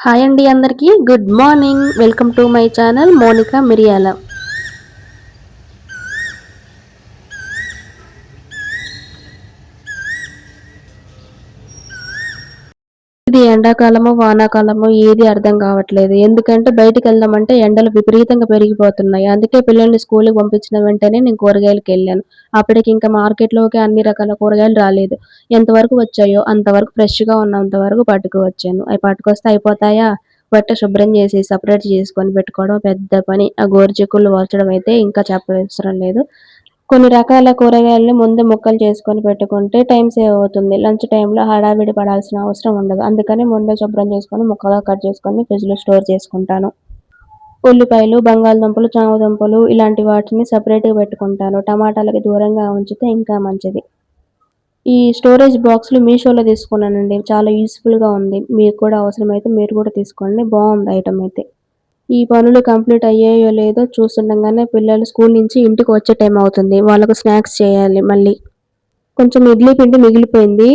Hi అండి అందరికీ good morning. Welcome to my channel Monika Miriyala. ఇది ఎండాకాలమో వానాకాలమో ఏది అర్థం కావట్లేదు. ఎందుకంటే బయటికి వెళ్దామంటే ఎండలు విపరీతంగా పెరిగిపోతున్నాయి. అందుకే పిల్లల్ని స్కూల్‌కి పంపించిన వెంటనే నేను కూరగాయలకెళ్ళాను. అప్పటికి ఇంకా మార్కెట్‌లోకి అన్ని రకాల కూరగాయలు రాలేదు. ఎంతవరకు వచ్చాయో అంతవరకు ఫ్రెష్‌గా ఉన్నంత వరకు పట్టుకువచ్చాను. అవి పట్టుకొస్తే అయిపోతాయా? శుభ్రం చేసి సెపరేట్ చేసుకొని పెట్టుకోవడం పెద్ద పని. ఆ గోరుచిక్కుళ్ళు ఒలచడం అయితే ఇంకా చెప్పనవసరం లేదు. కొన్ని రకాల కూరగాయలని ముందే ముక్కలు చేసుకొని పెట్టుకుంటే టైం సేవ్ అవుతుంది. లంచ్ టైమ్‌లో హడావిడి పడాల్సిన అవసరం ఉండదు. అందుకని ముందే శుభ్రం చేసుకొని ముక్కలుగా కట్ చేసుకొని ఫ్రిడ్జ్‌లో స్టోర్ చేసుకుంటాను. ఉల్లిపాయలు, బంగాళదుంపలు, చామదుంపలు ఇలాంటి వాటిని సెపరేట్‌గా పెట్టుకుంటాను. టమాటాలకి దూరంగా ఉంచితే ఇంకా మంచిది. ఈ స్టోరేజ్ బాక్స్‌లు మీషోలో తీసుకున్నానండి. చాలా యూజ్‌ఫుల్‌గా ఉంది. మీకు కూడా అవసరమైతే మీరు కూడా తీసుకోండి. బావుంది ఐటెమ్ అయితే. ఈ పనులు కంప్లీట్ అయ్యాయో లేదో చూస్తుండగానే పిల్లలు స్కూల్ నుంచి ఇంటికి వచ్చే టైం అవుతుంది. వాళ్ళకు స్నాక్స్ చేయాలి మళ్ళీ. కొంచెం ఇడ్లీ పిండి మిగిలిపోయింది.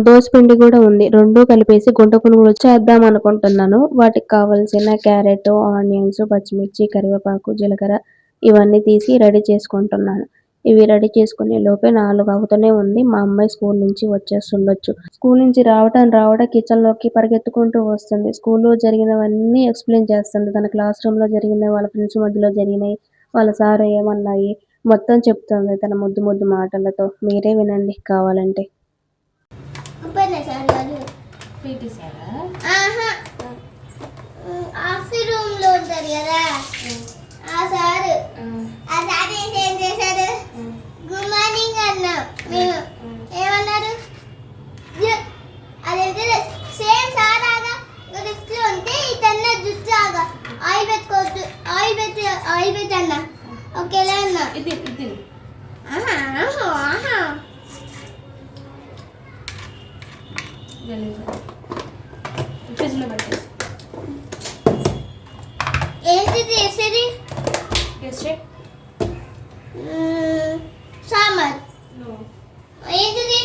దోస పిండి గూడా ఉంది. 2 కలిపేసి గుంట పునుగులు చేద్దాం అనుకుంటున్నాను. వాటికి కావాల్సిన క్యారెట్, ఆనియన్స్, పచ్చిమిర్చి, కరివేపాకు, జీలకర్ర ఇవన్నీ తీసి రెడీ చేసుకుంటున్నాను. ఇవి రెడీ చేసుకునే లోపే 4 అవుతూనే ఉంది. మా అమ్మాయి స్కూల్ నుంచి వచ్చేస్తుండొచ్చు. స్కూల్ నుంచి రావడం కిచెన్‌లోకి పరిగెత్తుకుంటూ వస్తుంది. స్కూల్‌లో జరిగినవన్నీ ఎక్స్‌ప్లెయిన్ చేస్తుంది. తన క్లాస్ రూమ్‌లో జరిగినయి, వాళ్ళ ఫ్రెండ్స్ మధ్యలో జరిగినయి, వాళ్ళ సార్ ఏమన్నాయి మొత్తం చెప్తుంది తన ముద్దు ముద్దు మాటలతో. మీరే వినండి కావాలంటే. పీటీ సారా? ఆఫీస్ రూమ్ లో ఉంటారు కదా ఆ సార్ ఏం చేశారు? గుడ్ మార్నింగ్ అన్నా. మేము ఏమన్నారు? అదైతే సేమ్ సార్ ఆగా లిఫ్ట్ లో ఉంటే ఇతన్న జుట్టు ఆగా ఆయిల్ పెట్టుకోవద్దు, ఆయిల్ పెట్టన్నా. ఓకేలా అన్నా. ఇది ఫ్రిడ్జ్లో పెట్టేసి ఏంటిది చేసేది? సాంబార్. ఏంటిది?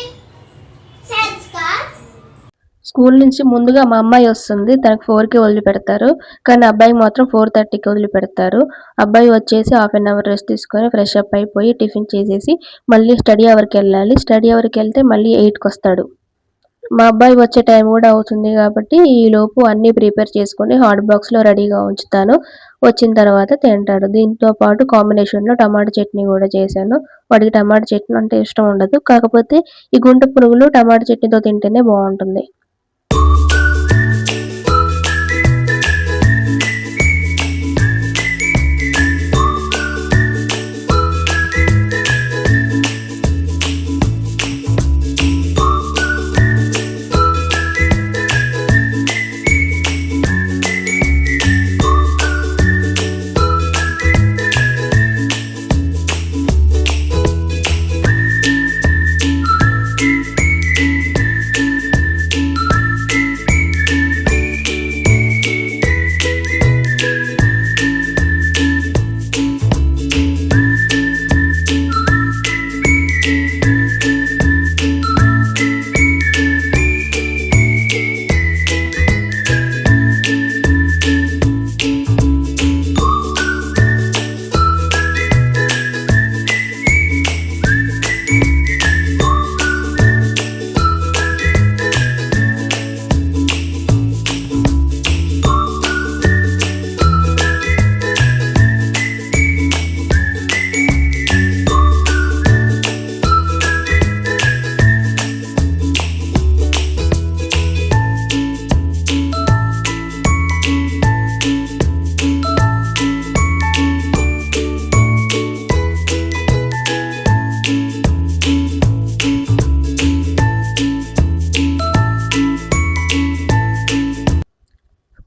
స్కూల్ నుంచి ముందుగా మా అమ్మాయి వస్తుంది. తనకు 4కి వదిలిపెడతారు. కానీ అబ్బాయికి మాత్రం 4:30కి వదిలిపెడతారు. అబ్బాయి వచ్చేసి హాఫ్ అన్ అవర్ రెస్ట్ తీసుకొని ఫ్రెష్ అప్ అయిపోయి టిఫిన్ చేసేసి మళ్ళీ స్టడీ అవర్‌కెళ్ళాలి. స్టడీ అవర్‌కెళ్తే మళ్ళీ 8కొస్తాడు. మా అబ్బాయి వచ్చే టైం కూడా అవుతుంది కాబట్టి ఈలోపు అన్నీ ప్రిపేర్ చేసుకొని హాట్ బాక్స్‌లో రెడీగా ఉంచుతాను. వచ్చిన తర్వాత తింటాడు. దీంతో పాటు కాంబినేషన్‌లో టమాటా చట్నీ కూడా చేశాను. వాడికి టమాటా చట్నీ అంటే ఇష్టం ఉండదు. కాకపోతే ఈ గుంట పునుగులు టమాటా చట్నీతో తింటేనే బావుంటుంది.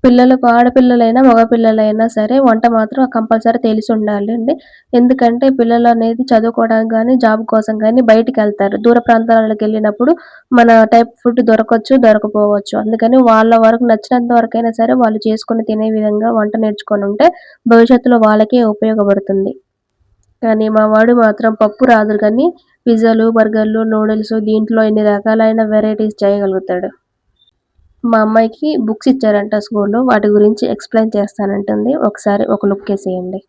పిల్లలకు ఆడపిల్లలైనా, మగపిల్లలైనా సరే వంట మాత్రం కంపల్సరీ తెలిసుండాలండి. ఎందుకంటే పిల్లలనేది చదువుకోవడానికి గానీ, జాబ్ కోసం గానీ బయటికెళ్తారు. దూర ప్రాంతాలకెళ్ళినప్పుడు మన టైప్ ఫుడ్ దొరకొచ్చు, దొరకపోవచ్చు. అందుకని వాళ్ళ వరకు నచ్చినంత వరకైనా సరే వాళ్ళు చేసుకొని తినే విధంగా వంట నేర్చుకొనుంటే భవిష్యత్తులో వాళ్ళకే ఉపయోగపడుతుంది. కానీ మా వాడు మాత్రం పప్పు రాదు గానీ పిజ్జాలు, బర్గర్‌లు, నూడిల్స్ దీంట్లో ఎన్ని రకాలైన వెరైటీస్ చేయగలుగుతాడు. మా అమ్మాయికి బుక్స్ ఇచ్చారంట స్కూల్లో. వాటి గురించి ఎక్స్‌ప్లెయిన్ చేస్తానంటుంది. ఒకసారి ఒక లుక్కేసేయండి.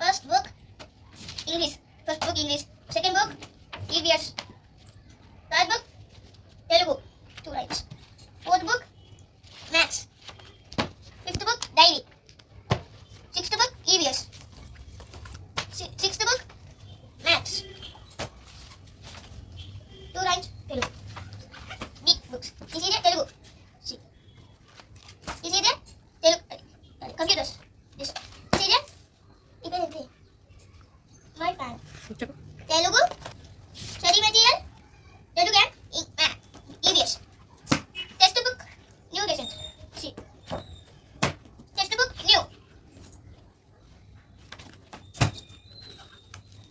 First book English. First book English. Second book EVS. Third book Telugu. 2 lines. Fourth book Maths. Fifth book Diary. Sixth book EVS. Sixth book Maths. 2 lines Telugu. Neat books. This is the Telugu. See. This is the Telugu. Computers. This is the ఇదేంటి my fan Telugu study material Telugu and EVS text book new edition see text book new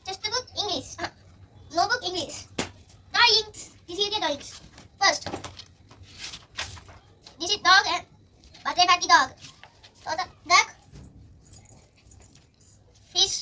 text book English no book English drawings this is the drawings first this is dog and butter back the dog so the duck fish